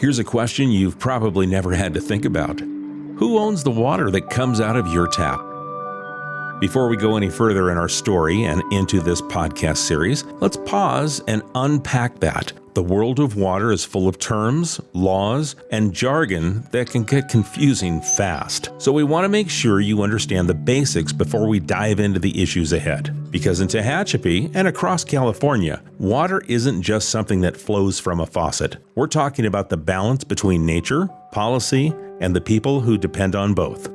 Here's a question you've probably never had to think about. Who owns the water that comes out of your tap? Before we go any further in our story and into this podcast series, let's pause and unpack that. The world of water is full of terms, laws, and jargon that can get confusing fast. So we want to make sure you understand the basics before we dive into the issues ahead. Because in Tehachapi and across California, water isn't just something that flows from a faucet. We're talking about the balance between nature, policy, and the people who depend on both.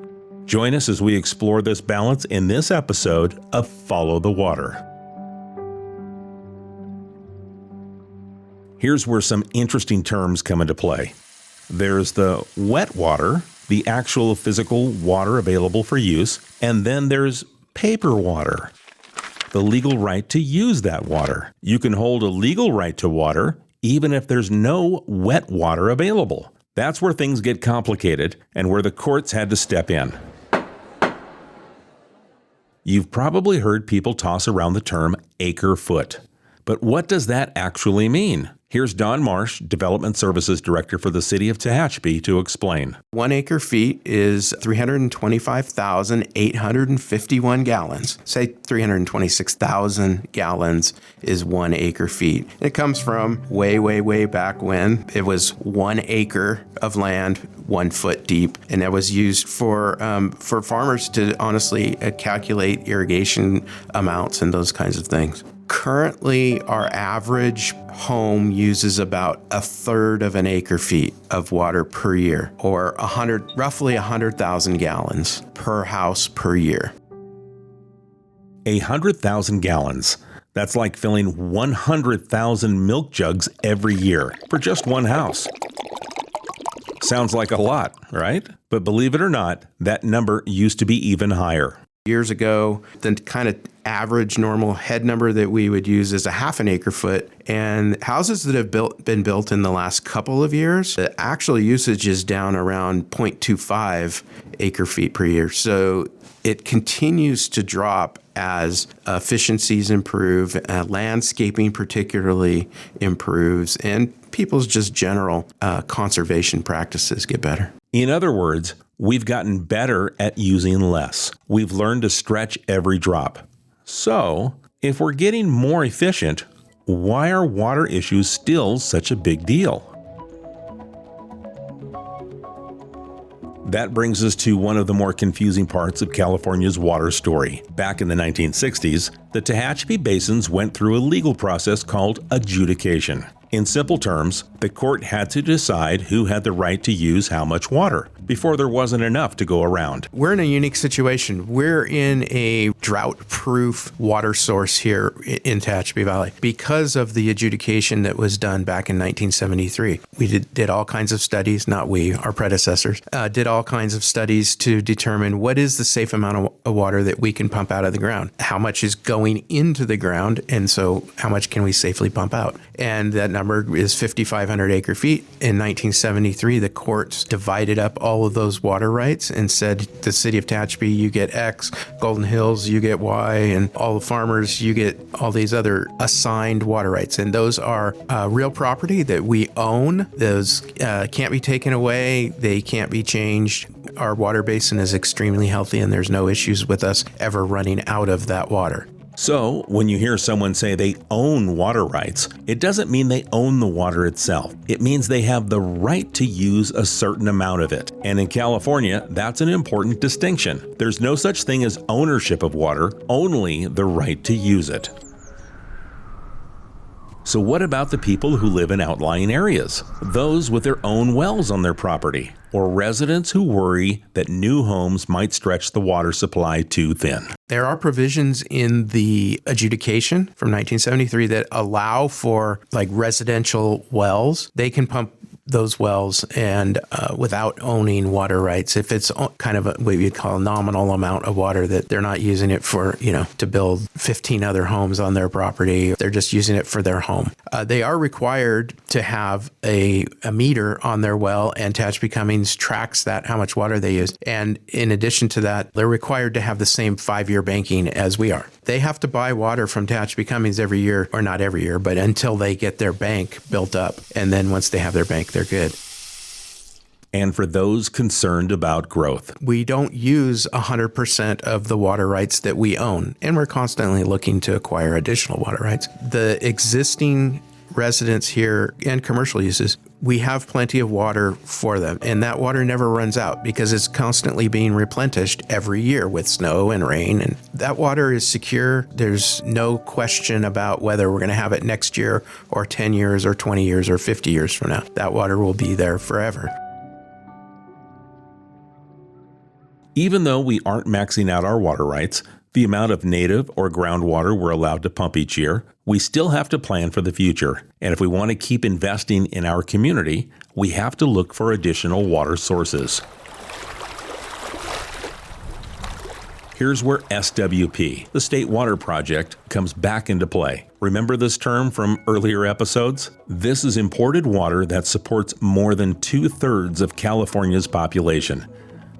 Join us as we explore this balance in this episode of Follow the Water. Here's where some interesting terms come into play. There's the wet water, the actual physical water available for use, and then there's paper water, the legal right to use that water. You can hold a legal right to water even if there's no wet water available. That's where things get complicated and where the courts had to step in. You've probably heard people toss around the term acre-foot. But what does that actually mean? Here's Don Marsh, Development Services Director for the City of Tehachapi, to explain. 1 acre-feet is 325,851 gallons. Say 326,000 gallons is 1 acre-feet. It comes from way back when it was 1 acre of land, 1 foot deep, and that was used for farmers to honestly calculate irrigation amounts and those kinds of things. Currently, our average home uses about a third of an acre-feet of water per year, or roughly 100,000 gallons per house per year. 100,000 gallons. That's like filling 100,000 milk jugs every year for just one house. Sounds like a lot, right? But believe it or not, that number used to be even higher. Years ago, the kind of average normal head number that we would use is a half an acre foot. And houses that have been built in the last couple of years, the actual usage is down around 0.25 acre feet per year. So it continues to drop as efficiencies improve, landscaping particularly improves, and people's just general conservation practices get better. In other words, we've gotten better at using less. We've learned to stretch every drop. So, if we're getting more efficient, why are water issues still such a big deal? That brings us to one of the more confusing parts of California's water story. Back in the 1960s, the Tehachapi basins went through a legal process called adjudication. In simple terms, the court had to decide who had the right to use how much water before there wasn't enough to go around. We're in a unique situation. We're in a drought-proof water source here in Tehachapi Valley because of the adjudication that was done back in 1973. We did all kinds of studies, not we, our predecessors, did all kinds of studies to determine what is the safe amount of water that we can pump out of the ground, how much is going into the ground, and so how much can we safely pump out. And that number is 5,500 acre feet. In 1973, the courts divided up all of those water rights and said, the City of Tehachapi, you get X, Golden Hills, you get Y, and all the farmers, you get all these other assigned water rights. And those are real property that we own. Those can't be taken away. They can't be changed. Our water basin is extremely healthy, and there's no issues with us ever running out of that water. So, when you hear someone say they own water rights, it doesn't mean they own the water itself. It means they have the right to use a certain amount of it. And in California, that's an important distinction. There's no such thing as ownership of water, only the right to use it. So what about the people who live in outlying areas? Those with their own wells on their property, or residents who worry that new homes might stretch the water supply too thin. There are provisions in the adjudication from 1973 that allow for residential wells. They can pump those wells and without owning water rights, if it's kind of what you'd call a nominal amount of water that they're not using it for, to build 15 other homes on their property. They're just using it for their home. They are required to have a meter on their well, and Tehachapi Cummings tracks that, how much water they use. And in addition to that, they're required to have the same 5-year banking as we are. They have to buy water from Tehachapi Cummings every year, or not every year, but until they get their bank built up. And then once they have their bank, they're good. and for those concerned about growth. We don't use 100% of the water rights that we own, and we're constantly looking to acquire additional water rights. The existing residents here and commercial uses, we have plenty of water for them, and that water never runs out because it's constantly being replenished every year with snow and rain, and that water is secure. There's no question about whether we're going to have it next year or 10 years or 20 years or 50 years from now. That water will be there forever. Even though we aren't maxing out our water rights, the amount of native or groundwater we're allowed to pump each year, we still have to plan for the future. And if we want to keep investing in our community, we have to look for additional water sources. Here's where SWP, the State Water Project, comes back into play. Remember this term from earlier episodes? This is imported water that supports more than 2/3 of California's population.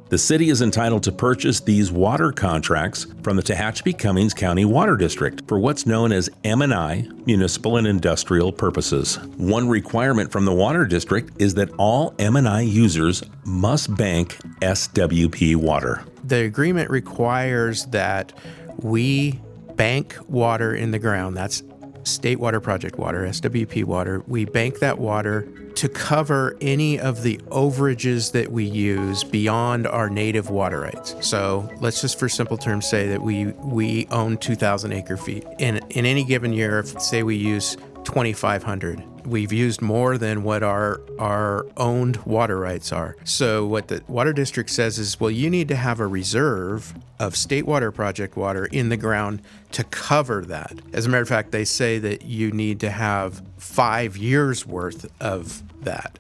The city is entitled to purchase these water contracts from the Tehachapi-Cummings County Water District for what's known as M&I, municipal and industrial purposes. One requirement from the water district is that all M&I users must bank SWP water. The agreement requires that we bank water in the ground. That's State Water Project water, SWP water. We bank that water to cover any of the overages that we use beyond our native water rights. So let's just for simple terms say that we own 2,000 acre-feet. In any given year, if say we use 2,500, we've used more than what our owned water rights are. So what the water district says is, well, you need to have a reserve of State Water Project water in the ground to cover that. As a matter of fact, they say that you need to have 5 years worth of that.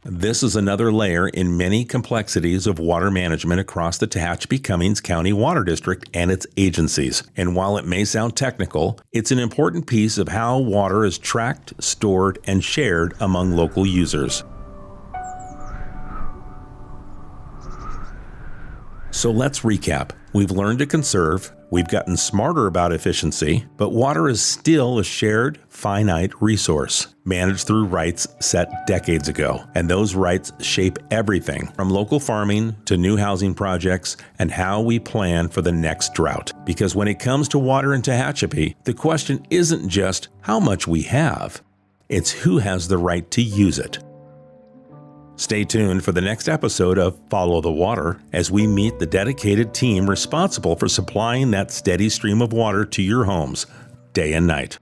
This is another layer in many complexities of water management across the Tehachapi-Cummings County Water District and its agencies. And while it may sound technical, it's an important piece of how water is tracked, stored, and shared among local users. So let's recap. We've learned to conserve, we've gotten smarter about efficiency, but water is still a shared, finite resource, managed through rights set decades ago. And those rights shape everything from local farming to new housing projects and how we plan for the next drought. Because when it comes to water in Tehachapi, the question isn't just how much we have, it's who has the right to use it. Stay tuned for the next episode of Follow the Water as we meet the dedicated team responsible for supplying that steady stream of water to your homes day and night.